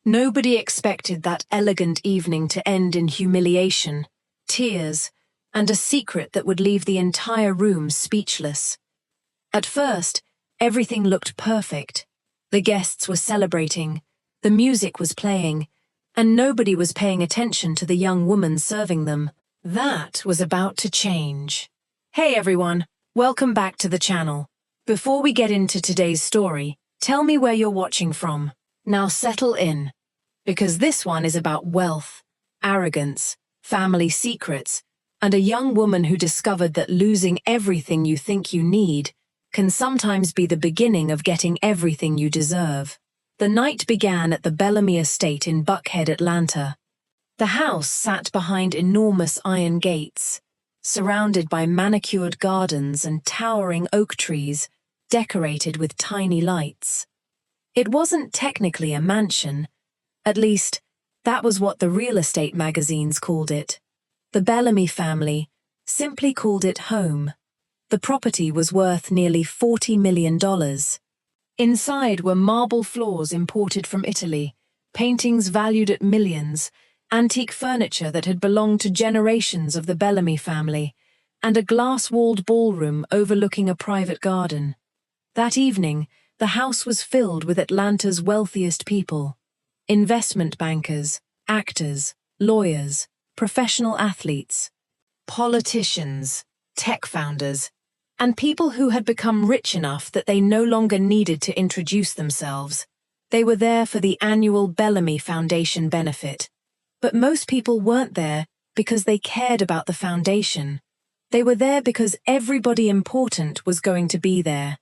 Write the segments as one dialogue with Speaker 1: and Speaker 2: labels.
Speaker 1: Nobody expected that elegant evening to end in humiliation, tears, and a secret that would leave the entire room speechless. At first, everything looked perfect. The guests were celebrating, the music was playing, and nobody was paying attention to the young woman serving them. That was about to change. Hey everyone, welcome back to the channel. Before we get into today's story, tell me where you're watching from. Now settle in, because this one is about wealth, arrogance, family secrets, and a young woman who discovered that losing everything you think you need can sometimes be the beginning of getting everything you deserve. The night began at the Bellamy estate in Buckhead, Atlanta. The house sat behind enormous iron gates, surrounded by manicured gardens and towering oak trees decorated with tiny lights. It wasn't technically a mansion, at least that was what the real estate magazines called it. The Bellamy family simply called it home. The property was worth nearly $40 million. Inside were marble floors imported from Italy, paintings valued at millions, antique furniture that had belonged to generations of the Bellamy family, and a glass-walled ballroom overlooking a private garden. That evening, the house was filled with Atlanta's wealthiest people: investment bankers, actors, lawyers, professional athletes, politicians, tech founders, and people who had become rich enough that they no longer needed to introduce themselves. They were there for the annual Bellamy Foundation benefit. But most people weren't there because they cared about the foundation. They were there because everybody important was going to be there.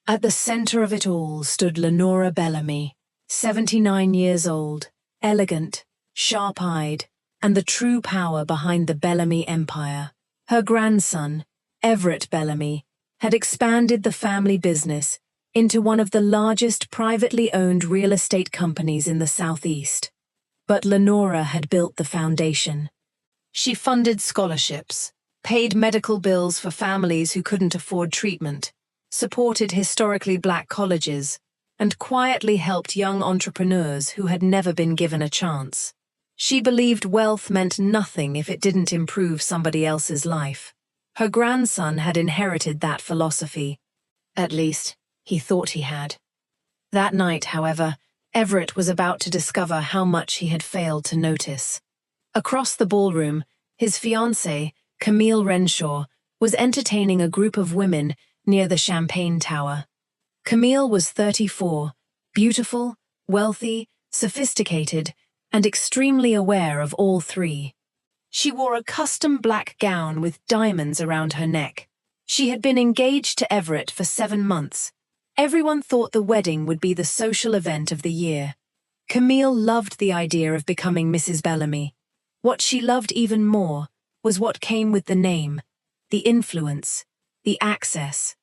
Speaker 1: At the center of it all stood Lenora Bellamy, 79 years old, elegant, sharp-eyed, and the true power behind the Bellamy empire. Her grandson, Everett Bellamy, had expanded the family business into one of the largest privately owned real estate companies in the Southeast. But Lenora had built the foundation. She funded scholarships, paid medical bills for families who couldn't afford treatment, supported historically black colleges, and quietly helped young entrepreneurs who had never been given a chance. She believed wealth meant nothing if it didn't improve somebody else's life. Her grandson had inherited that philosophy. At least, he thought he had. That night, however, Everett was about to discover how much he had failed to notice. Across the ballroom, his fiancée, Camille Renshaw, was entertaining a group of women near the Champagne Tower. Camille was 34, beautiful, wealthy, sophisticated, and extremely aware of all three. She wore a custom black gown with diamonds around her neck. She had been engaged to Everett for 7 months. Everyone thought the wedding would be the social event of the year. Camille loved the idea of becoming Mrs. Bellamy. What she loved even more was what came with the name: the influence, the access,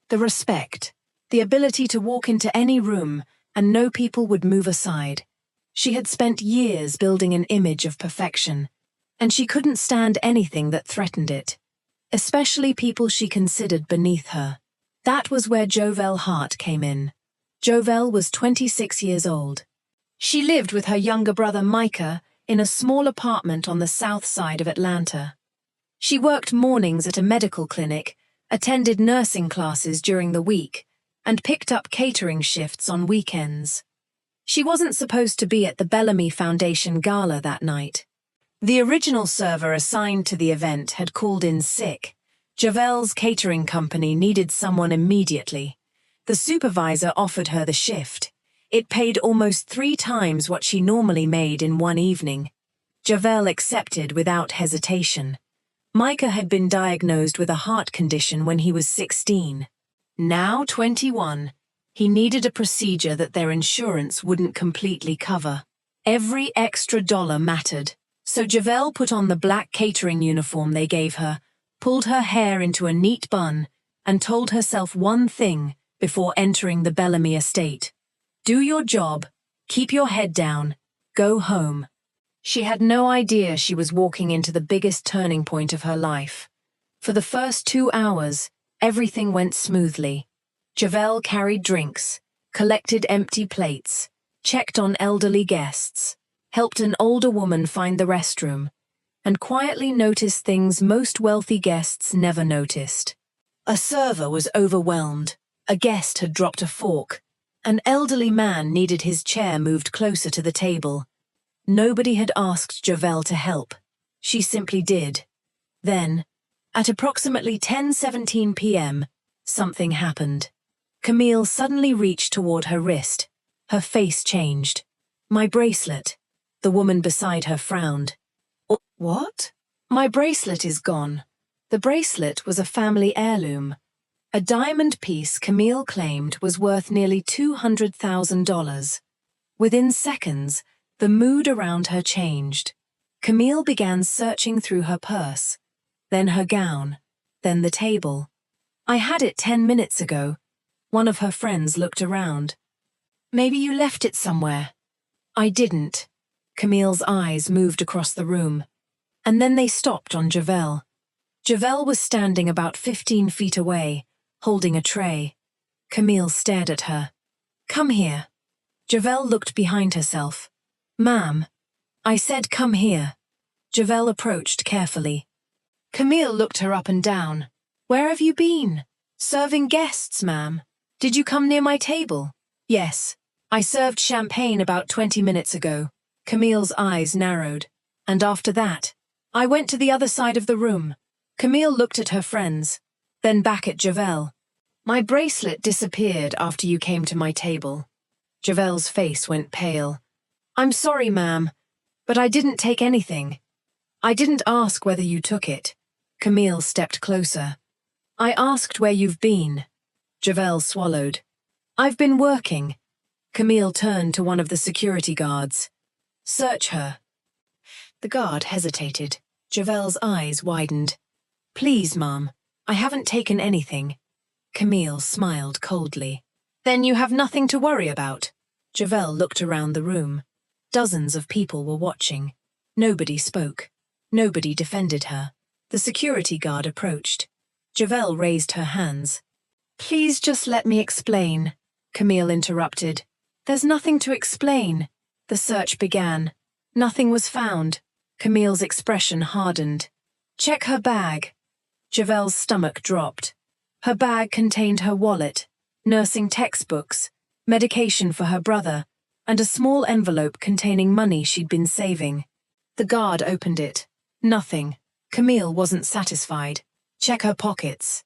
Speaker 1: the respect, the ability to walk into any room and know people would move aside. She had spent years building an image of perfection, and she couldn't stand anything that threatened it, especially people she considered beneath her. That was where Jovelle Hart came in. Jovelle was 26 years old. She lived with her younger brother Micah in a small apartment on the south side of Atlanta. She worked mornings at a medical clinic, attended nursing classes during the week, and picked up catering shifts on weekends. She wasn't supposed to be at the Bellamy Foundation Gala that night. The original server assigned to the event had called in sick. Jovelle's catering company needed someone immediately. The supervisor offered her the shift. It paid almost 3 times what she normally made in one evening. Jovelle accepted without hesitation. Micah had been diagnosed with a heart condition when he was 16. Now 21, he needed a procedure that their insurance wouldn't completely cover. Every extra dollar mattered. So Jovelle put on the black catering uniform they gave her, pulled her hair into a neat bun, and told herself one thing before entering the Bellamy estate: do your job, keep your head down, go home. She had no idea she was walking into the biggest turning point of her life. For the first 2 hours, everything went smoothly. Jovelle carried drinks, collected empty plates, checked on elderly guests, helped an older woman find the restroom, and quietly noticed things most wealthy guests never noticed. A server was overwhelmed, a guest had dropped a fork, an elderly man needed his chair moved closer to the table. Nobody had asked Jovelle to help. She simply did. Then, at approximately 10:17 p.m., something happened. Camille suddenly reached toward her wrist. Her face changed. "My bracelet." The woman beside her frowned. "What?" "My bracelet is gone." The bracelet was a family heirloom. A diamond piece Camille claimed was worth nearly $200,000. Within seconds, the mood around her changed. Camille began searching through her purse, then her gown, then the table. "I had it 10 minutes ago." One of her friends looked around. "Maybe you left it somewhere." "I didn't." Camille's eyes moved across the room, and then they stopped on Jovelle. Jovelle was standing about 15 feet away, holding a tray. Camille stared at her. "Come here." Jovelle looked behind herself. "Ma'am." "I said come here." Jovelle approached carefully. Camille looked her up and down. "Where have you been?" "Serving guests, ma'am." "Did you come near my table?" "Yes. I served champagne about 20 minutes ago." Camille's eyes narrowed. "And after that?" "I went to the other side of the room." Camille looked at her friends, then back at Jovelle. "My bracelet disappeared after you came to my table." Jovelle's face went pale. "I'm sorry, ma'am, but I didn't take anything. I didn't ask whether you took it." Camille stepped closer. "I asked where you've been." Jovelle swallowed. "I've been working." Camille turned to one of the security guards. "Search her." The guard hesitated. Jovelle's eyes widened. "Please, ma'am, I haven't taken anything." Camille smiled coldly. "Then you have nothing to worry about." Jovelle looked around the room. Dozens of people were watching. Nobody spoke. Nobody defended her. The security guard approached. Jovelle raised her hands. "Please just let me explain," Camille interrupted. "There's nothing to explain." The search began. Nothing was found. Camille's expression hardened. "Check her bag." Jovelle's stomach dropped. Her bag contained her wallet, nursing textbooks, medication for her brother, and a small envelope containing money she'd been saving. The guard opened it. Nothing. Camille wasn't satisfied. "Check her pockets."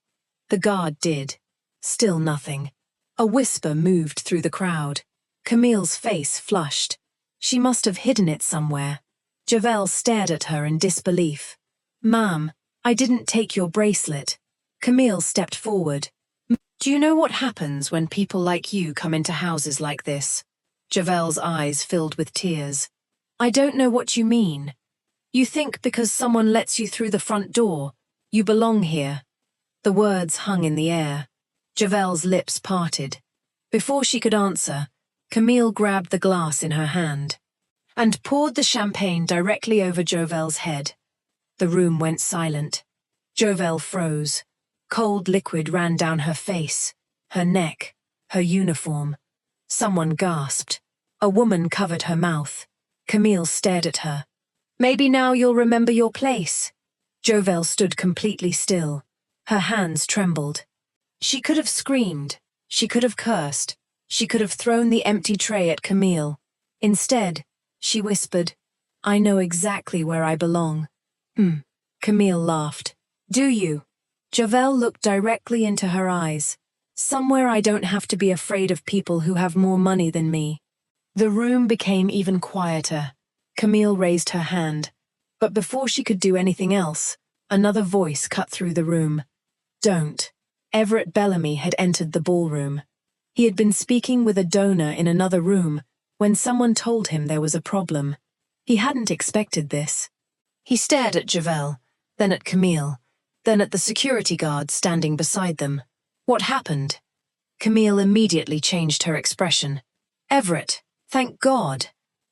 Speaker 1: The guard did. Still nothing. A whisper moved through the crowd. Camille's face flushed. She must have hidden it somewhere. Jovelle stared at her in disbelief. "Ma'am, I didn't take your bracelet." Camille stepped forward. "Do you know what happens when people like you come into houses like this?" Jovelle's eyes filled with tears. "I don't know what you mean. You think because someone lets you through the front door, you belong here." The words hung in the air. Jovelle's lips parted. Before she could answer, Camille grabbed the glass in her hand and poured the champagne directly over Jovelle's head. The room went silent. Jovelle froze. Cold liquid ran down her face, her neck, her uniform. Someone gasped. A woman covered her mouth. Camille stared at her. "Maybe now you'll remember your place." Jovelle stood completely still. Her hands trembled. She could have screamed. She could have cursed. She could have thrown the empty tray at Camille. Instead, she whispered, "I know exactly where I belong." Camille laughed. "Do you?" Jovelle looked directly into her eyes. "Somewhere I don't have to be afraid of people who have more money than me." The room became even quieter. Camille raised her hand. But before she could do anything else, another voice cut through the room. "Don't." Everett Bellamy had entered the ballroom. He had been speaking with a donor in another room when someone told him there was a problem. He hadn't expected this. He stared at Jovelle, then at Camille, then at the security guard standing beside them. What happened? Camille immediately changed her expression. "Everett, thank God."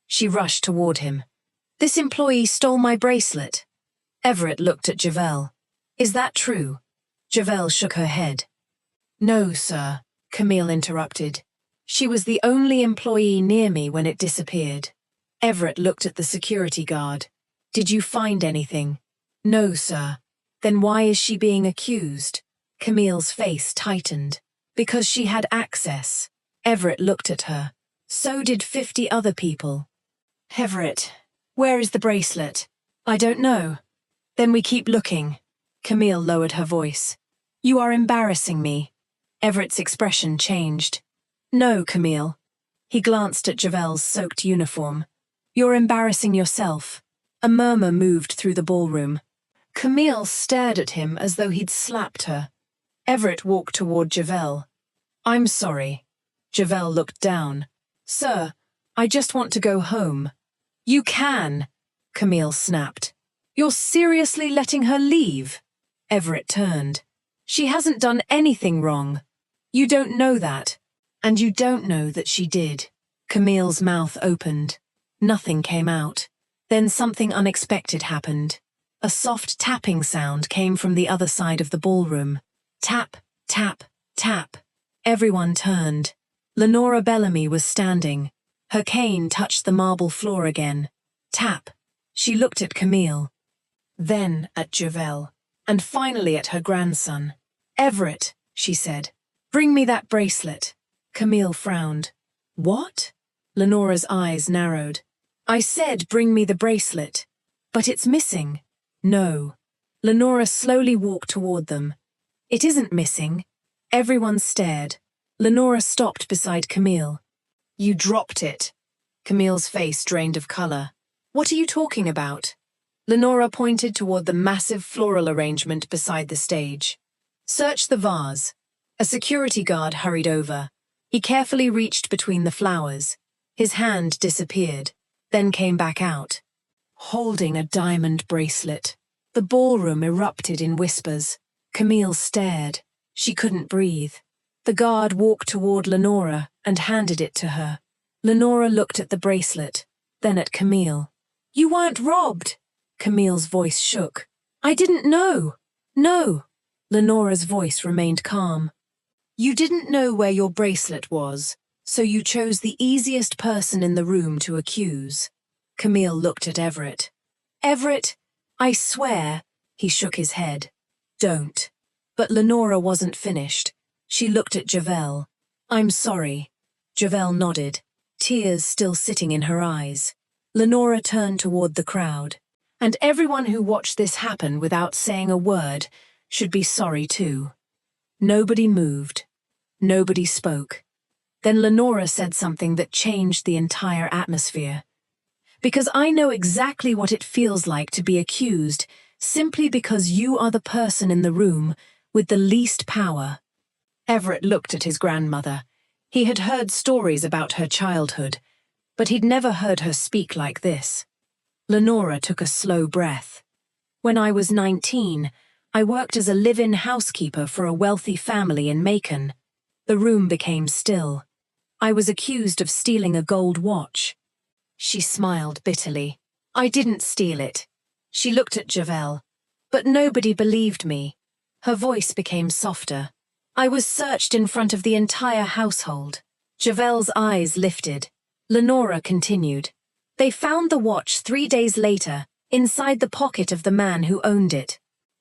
Speaker 1: She rushed toward him. "This employee stole my bracelet." Everett looked at Jovelle. "Is that true?" Jovelle shook her head. "No, sir," Camille interrupted. She was the only employee near me when it disappeared. Everett looked at the security guard. Did you find anything? No, sir. Then why is she being accused? Camille's face tightened. Because she had access. Everett looked at her. So did 50 other people. Everett, where is the bracelet? I don't know. Then we keep looking. Camille lowered her voice. You are embarrassing me. Everett's expression changed. No, Camille. He glanced at Jovelle's soaked uniform. You're embarrassing yourself. A murmur moved through the ballroom. Camille stared at him as though he'd slapped her. Everett walked toward Jovelle. I'm sorry. Jovelle looked down. Sir, I just want to go home. You can, Camille snapped. You're seriously letting her leave? Everett turned. She hasn't done anything wrong. You don't know that. And you don't know that she did. Camille's mouth opened. Nothing came out. Then something unexpected happened. A soft tapping sound came from the other side of the ballroom. Tap, tap, tap. Everyone turned. Lenora Bellamy was standing. Her cane touched the marble floor again. Tap. She looked at Camille. Then at Jovelle. And finally at her grandson. Everett, she said. Bring me that bracelet. Camille frowned. What? Lenora's eyes narrowed. I said bring me the bracelet. But it's missing. No. Lenora slowly walked toward them. It isn't missing. Everyone stared. Lenora stopped beside Camille. You dropped it. Camille's face drained of color. What are you talking about? Lenora pointed toward the massive floral arrangement beside the stage. Search the vase. A security guard hurried over. He carefully reached between the flowers. His hand disappeared, then came back out, holding a diamond bracelet. The ballroom erupted in whispers. Camille stared. She couldn't breathe. The guard walked toward Lenora and handed it to her. Lenora looked at the bracelet, then at Camille. You weren't robbed. Camille's voice shook. I didn't know. No. Lenora's voice remained calm. You didn't know where your bracelet was, so you chose the easiest person in the room to accuse. Camille looked at Everett. Everett, I swear, he shook his head. Don't. But Lenora wasn't finished. She looked at Jovelle. I'm sorry. Jovelle nodded, tears still sitting in her eyes. Lenora turned toward the crowd. And everyone who watched this happen without saying a word should be sorry too. Nobody moved. Nobody spoke. Then Lenora said something that changed the entire atmosphere. Because I know exactly what it feels like to be accused simply because you are the person in the room with the least power. Everett looked at his grandmother. He had heard stories about her childhood, but he'd never heard her speak like this. Lenora took a slow breath. When I was 19, I worked as a live-in housekeeper for a wealthy family in Macon. The room became still. I was accused of stealing a gold watch. She smiled bitterly. I didn't steal it. She looked at Jovelle. But nobody believed me. Her voice became softer. I was searched in front of the entire household. Jovelle's eyes lifted. Lenora continued. They found the watch 3 days later, inside the pocket of the man who owned it.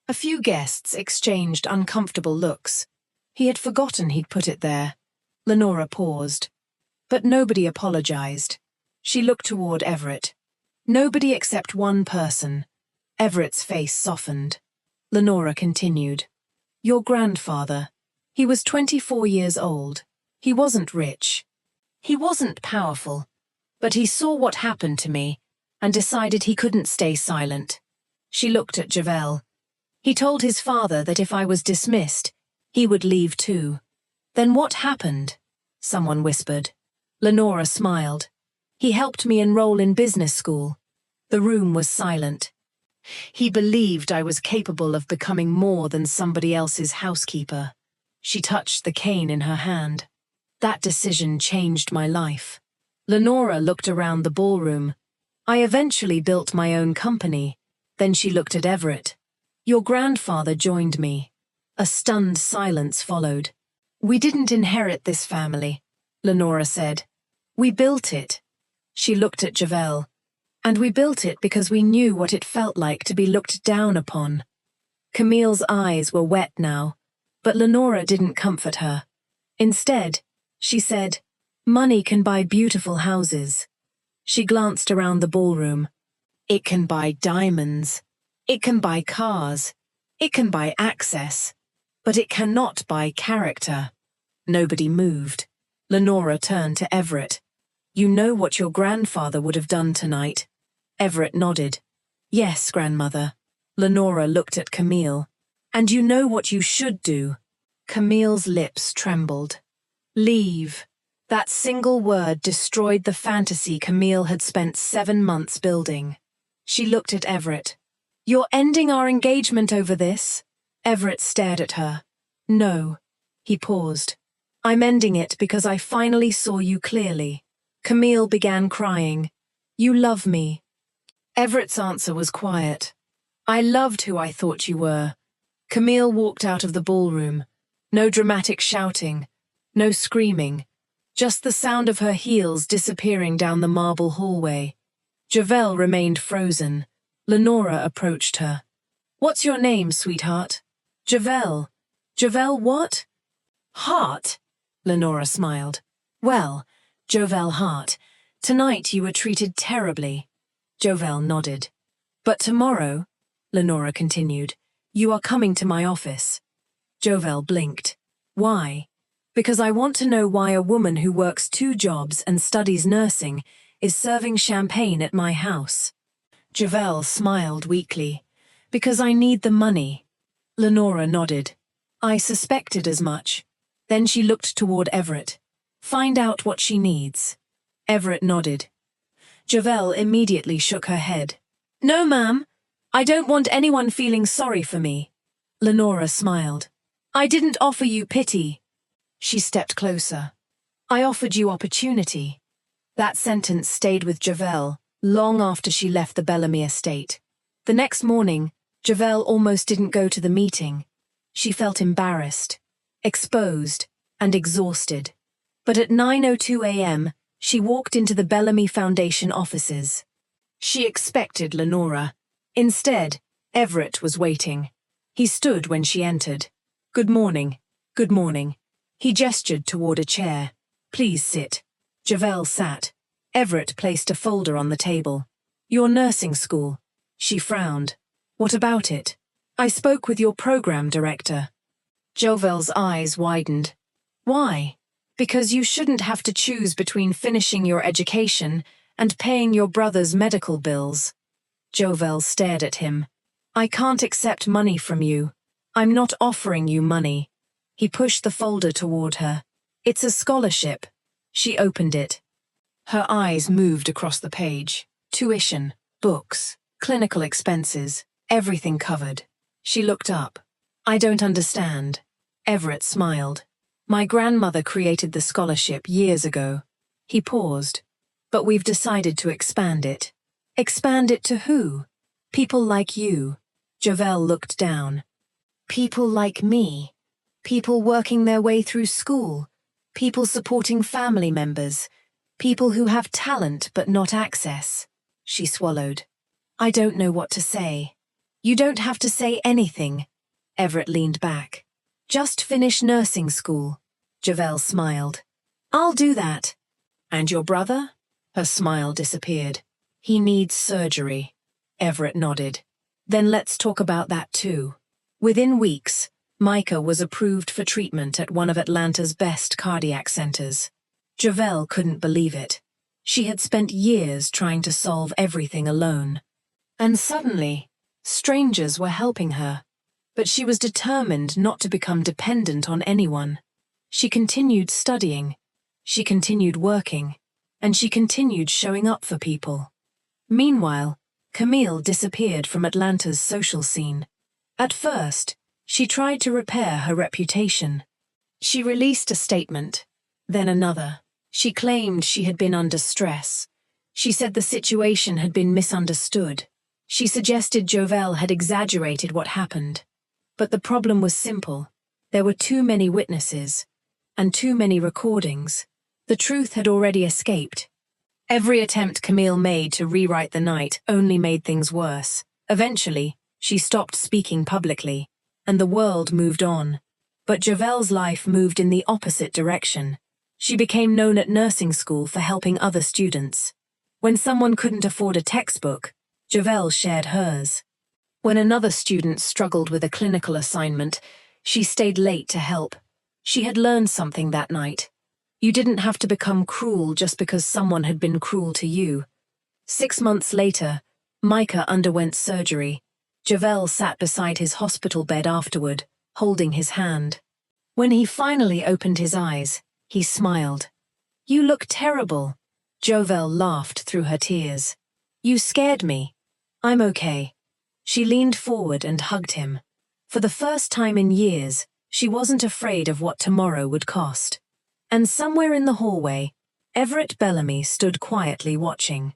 Speaker 1: A few guests exchanged uncomfortable looks. He had forgotten he'd put it there. Lenora paused. But nobody apologized. She looked toward Everett. Nobody except one person. Everett's face softened. Lenora continued. Your grandfather. He was 24 years old. He wasn't rich. He wasn't powerful. But he saw what happened to me and decided he couldn't stay silent. She looked at Jovelle. He told his father that if I was dismissed, he would leave too. Then what happened? Someone whispered. Lenora smiled. He helped me enroll in business school. The room was silent. He believed I was capable of becoming more than somebody else's housekeeper. She touched the cane in her hand. That decision changed my life. Lenora looked around the ballroom. I eventually built my own company. Then she looked at Everett. Your grandfather joined me. A stunned silence followed. We didn't inherit this family. Lenora said. We built it. She looked at Jovelle. And we built it because we knew what it felt like to be looked down upon. Camille's eyes were wet now, but Lenora didn't comfort her. Instead, she said, money can buy beautiful houses. She glanced around the ballroom. It can buy diamonds. It can buy cars. It can buy access. But it cannot buy character. Nobody moved. Lenora turned to Everett. You know what your grandfather would have done tonight? Everett nodded. Yes, grandmother. Lenora looked at Camille. And you know what you should do? Camille's lips trembled. Leave. That single word destroyed the fantasy Camille had spent 7 months building. She looked at Everett. You're ending our engagement over this? Everett stared at her. No. He paused. I'm ending it because I finally saw you clearly. Camille began crying. You love me. Everett's answer was quiet. I loved who I thought you were. Camille walked out of the ballroom. No dramatic shouting. No screaming. Just the sound of her heels disappearing down the marble hallway. Jovelle remained frozen. Lenora approached her. What's your name, sweetheart? Jovelle. Jovelle what? Hart. Lenora smiled. Well, Jovelle Hart, tonight you were treated terribly. Jovelle nodded. But tomorrow, Lenora continued, you are coming to my office. Jovelle blinked. Why? Because I want to know why a woman who works 2 jobs and studies nursing is serving champagne at my house. Jovelle smiled weakly. Because I need the money. Lenora nodded. I suspected as much. Then she looked toward Everett. Find out what she needs. Everett nodded. Jovelle immediately shook her head. No, ma'am. I don't want anyone feeling sorry for me. Lenora smiled. I didn't offer you pity. She stepped closer. I offered you opportunity. That sentence stayed with Jovelle long after she left the Bellamy estate. The next morning, Jovelle almost didn't go to the meeting. She felt embarrassed, exposed, and exhausted. But at 9:02 a.m., she walked into the Bellamy Foundation offices. She expected Lenora. Instead, Everett was waiting. He stood when she entered. Good morning. Good morning. He gestured toward a chair. Please sit. Jovelle sat. Everett placed a folder on the table. Your nursing school. She frowned. What about it? I spoke with your program director. Jovelle's eyes widened. Why? Because you shouldn't have to choose between finishing your education and paying your brother's medical bills. Jovelle stared at him. I can't accept money from you. I'm not offering you money. He pushed the folder toward her. It's a scholarship. She opened it. Her eyes moved across the page. Tuition, books, clinical expenses, everything covered. She looked up. I don't understand. Everett smiled. My grandmother created the scholarship years ago. He paused. But we've decided to expand it. Expand it to who? People like you. Jovelle looked down. People like me. People working their way through school. People supporting family members. People who have talent but not access. She swallowed. I don't know what to say. You don't have to say anything. Everett leaned back. Just finish nursing school. Jovelle smiled. I'll do that. And your brother? Her smile disappeared. He needs surgery. Everett nodded. Then let's talk about that too. Within weeks, Micah was approved for treatment at one of Atlanta's best cardiac centers. Jovelle couldn't believe it. She had spent years trying to solve everything alone. And suddenly, strangers were helping her. But she was determined not to become dependent on anyone. She continued studying. She continued working. And she continued showing up for people. Meanwhile, Camille disappeared from Atlanta's social scene. At first, she tried to repair her reputation. She released a statement, then another. She claimed she had been under stress. She said the situation had been misunderstood. She suggested Jovelle had exaggerated what happened. But the problem was simple. There were too many witnesses, and too many recordings. The truth had already escaped. Every attempt Camille made to rewrite the night only made things worse. Eventually, she stopped speaking publicly, and the world moved on. But Jovelle's life moved in the opposite direction. She became known at nursing school for helping other students. When someone couldn't afford a textbook, Jovelle shared hers. When another student struggled with a clinical assignment, she stayed late to help. She had learned something that night. You didn't have to become cruel just because someone had been cruel to you. 6 months later, Micah underwent surgery. Jovelle sat beside his hospital bed afterward, holding his hand. When he finally opened his eyes, he smiled. "You look terrible." Jovelle laughed through her tears. "You scared me." "I'm okay." She leaned forward and hugged him. For the first time in years, she wasn't afraid of what tomorrow would cost. And somewhere in the hallway, Everett Bellamy stood quietly watching.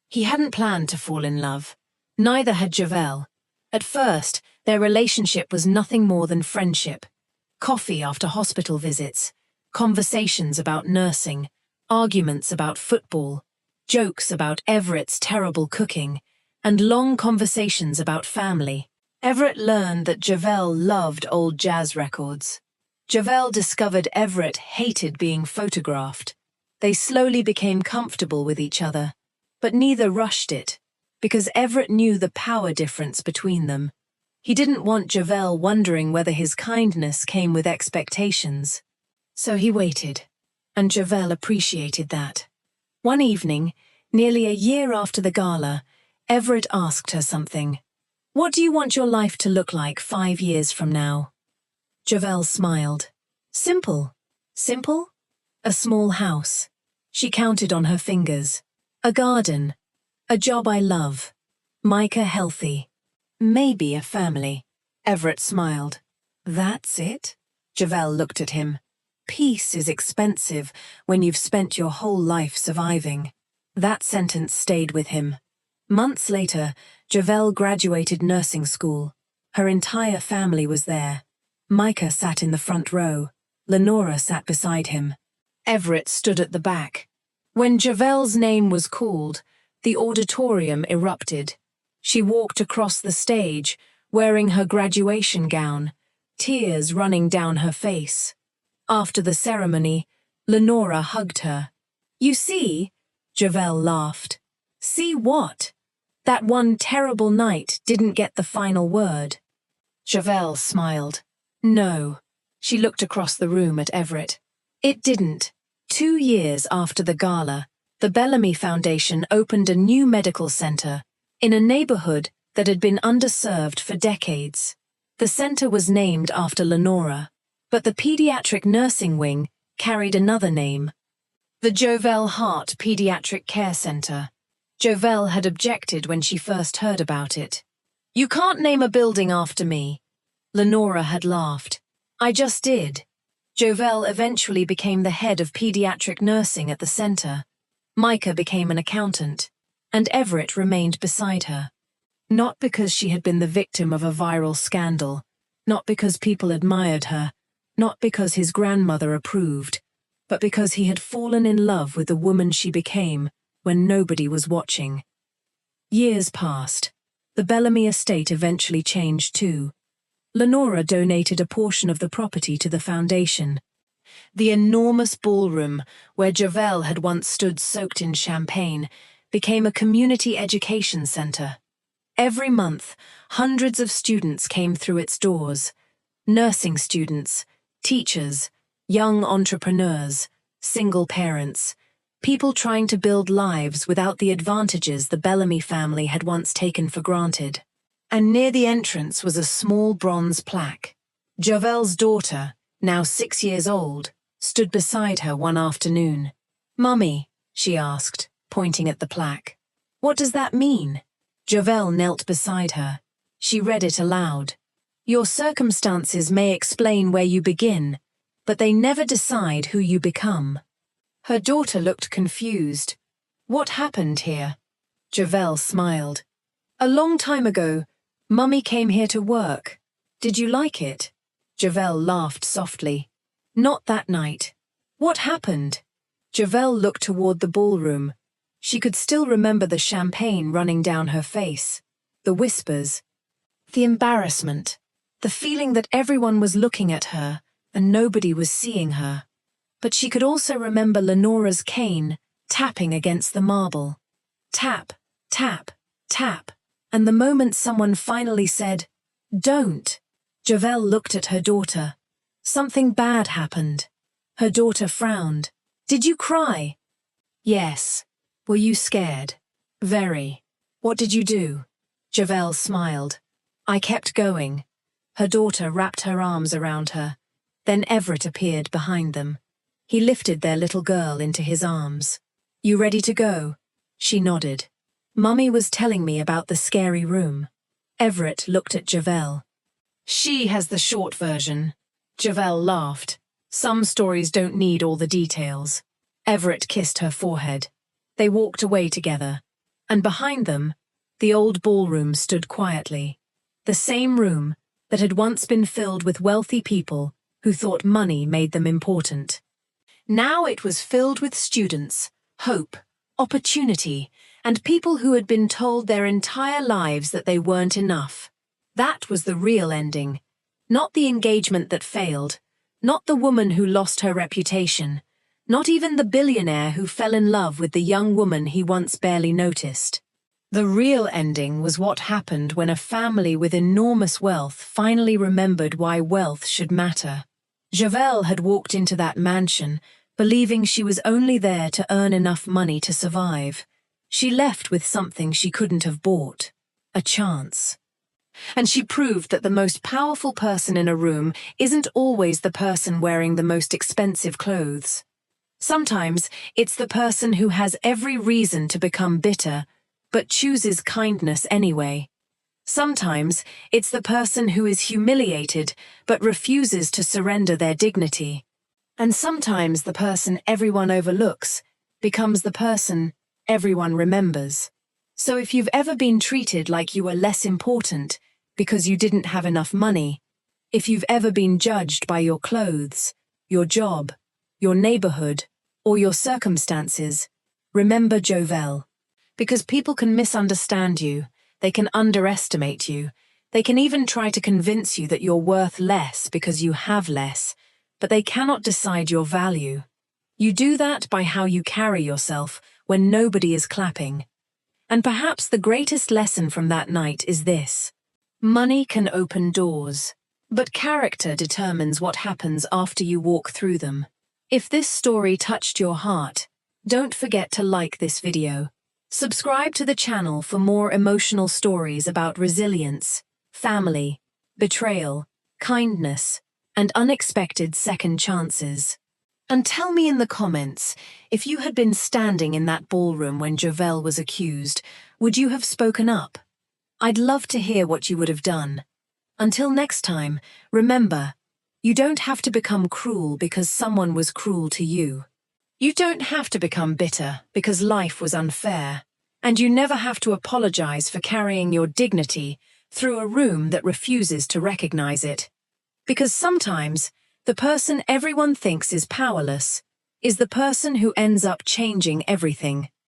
Speaker 1: He hadn't planned to fall in love. Neither had Jovelle. At first, their relationship was nothing more than friendship. Coffee after hospital visits, conversations about nursing, arguments about football, jokes about Everett's terrible cooking, and long conversations about family. Everett learned that Jovelle loved old jazz records. Jovelle discovered Everett hated being photographed. They slowly became comfortable with each other, but neither rushed it, because Everett knew the power difference between them. He didn't want Jovelle wondering whether his kindness came with expectations. So he waited, and Jovelle appreciated that. One evening, nearly a year after the gala, Everett asked her something. "What do you want your life to look like 5 years from now?" Jovelle smiled. "Simple." "Simple?" "A small house." She counted on her fingers. "A garden. A job I love. Micah healthy. Maybe a family." Everett smiled. "That's it?" Jovelle looked at him. "Peace is expensive when you've spent your whole life surviving." That sentence stayed with him. Months later, Jovelle graduated nursing school. Her entire family was there. Micah sat in the front row. Lenora sat beside him. Everett stood at the back. When Jovelle's name was called, the auditorium erupted. She walked across the stage, wearing her graduation gown, tears running down her face. After the ceremony, Lenora hugged her. "You see?" Jovelle laughed. "See what?" "That one terrible night didn't get the final word." Jovelle smiled. "No." She looked across the room at Everett. "It didn't." 2 years after the gala, the Bellamy Foundation opened a new medical center in a neighborhood that had been underserved for decades. The center was named after Lenora, but the pediatric nursing wing carried another name, the Jovelle Hart Pediatric Care Center. Jovelle had objected when she first heard about it. "You can't name a building after me." Lenora had laughed. "I just did." Jovelle eventually became the head of pediatric nursing at the center. Micah became an accountant, and Everett remained beside her. Not because she had been the victim of a viral scandal, not because people admired her, not because his grandmother approved, but because he had fallen in love with the woman she became when nobody was watching. Years passed. The Bellamy estate eventually changed too. Lenora donated a portion of the property to the foundation. The enormous ballroom, where Jovelle had once stood soaked in champagne, became a community education center. Every month, hundreds of students came through its doors. Nursing students, teachers, young entrepreneurs, single parents, people trying to build lives without the advantages the Bellamy family had once taken for granted. And near the entrance was a small bronze plaque. Jovelle's daughter, now 6 years old, stood beside her one afternoon. "Mummy," she asked, pointing at the plaque. "What does that mean?" Jovelle knelt beside her. She read it aloud. "Your circumstances may explain where you begin, but they never decide who you become." Her daughter looked confused. "What happened here?" Jovelle smiled. "A long time ago, Mummy came here to work. Did you like it?" Jovelle laughed softly. "Not that night." "What happened?" Jovelle looked toward the ballroom. She could still remember the champagne running down her face, the whispers, the embarrassment, the feeling that everyone was looking at her and nobody was seeing her. But she could also remember Lenora's cane tapping against the marble. Tap, tap, tap. And the moment someone finally said, "Don't," Jovelle looked at her daughter. Something bad happened. Her daughter frowned. "Did you cry?" "Yes." "Were you scared?" "Very." "What did you do?" Jovelle smiled. "I kept going." Her daughter wrapped her arms around her. Then Everett appeared behind them. He lifted their little girl into his arms. "You ready to go?" She nodded. "Mummy was telling me about the scary room." Everett looked at Jovelle. "She has the short version." Jovelle laughed. "Some stories don't need all the details." Everett kissed her forehead. They walked away together. And behind them, the old ballroom stood quietly. The same room that had once been filled with wealthy people who thought money made them important. Now it was filled with students, hope, opportunity, and people who had been told their entire lives that they weren't enough. That was the real ending. Not the engagement that failed, not the woman who lost her reputation, not even the billionaire who fell in love with the young woman he once barely noticed. The real ending was what happened when a family with enormous wealth finally remembered why wealth should matter. Jovelle had walked into that mansion, believing she was only there to earn enough money to survive. She left with something she couldn't have bought: a chance. And she proved that the most powerful person in a room isn't always the person wearing the most expensive clothes. Sometimes it's the person who has every reason to become bitter, but chooses kindness anyway. Sometimes it's the person who is humiliated, but refuses to surrender their dignity. And sometimes the person everyone overlooks becomes the person everyone remembers. So if you've ever been treated like you were less important because you didn't have enough money, if you've ever been judged by your clothes, your job, your neighborhood, or your circumstances, remember Jovelle. Because people can misunderstand you, they can underestimate you, they can even try to convince you that you're worth less because you have less, but they cannot decide your value. You do that by how you carry yourself when nobody is clapping. And perhaps the greatest lesson from that night is this: money can open doors, but character determines what happens after you walk through them. If this story touched your heart, don't forget to like this video. Subscribe to the channel for more emotional stories about resilience, family, betrayal, kindness, and unexpected second chances. And tell me in the comments, if you had been standing in that ballroom when Jovelle was accused, would you have spoken up? I'd love to hear what you would have done. Until next time, remember, you don't have to become cruel because someone was cruel to you. You don't have to become bitter because life was unfair. And you never have to apologize for carrying your dignity through a room that refuses to recognize it. Because sometimes, the person everyone thinks is powerless is the person who ends up changing everything.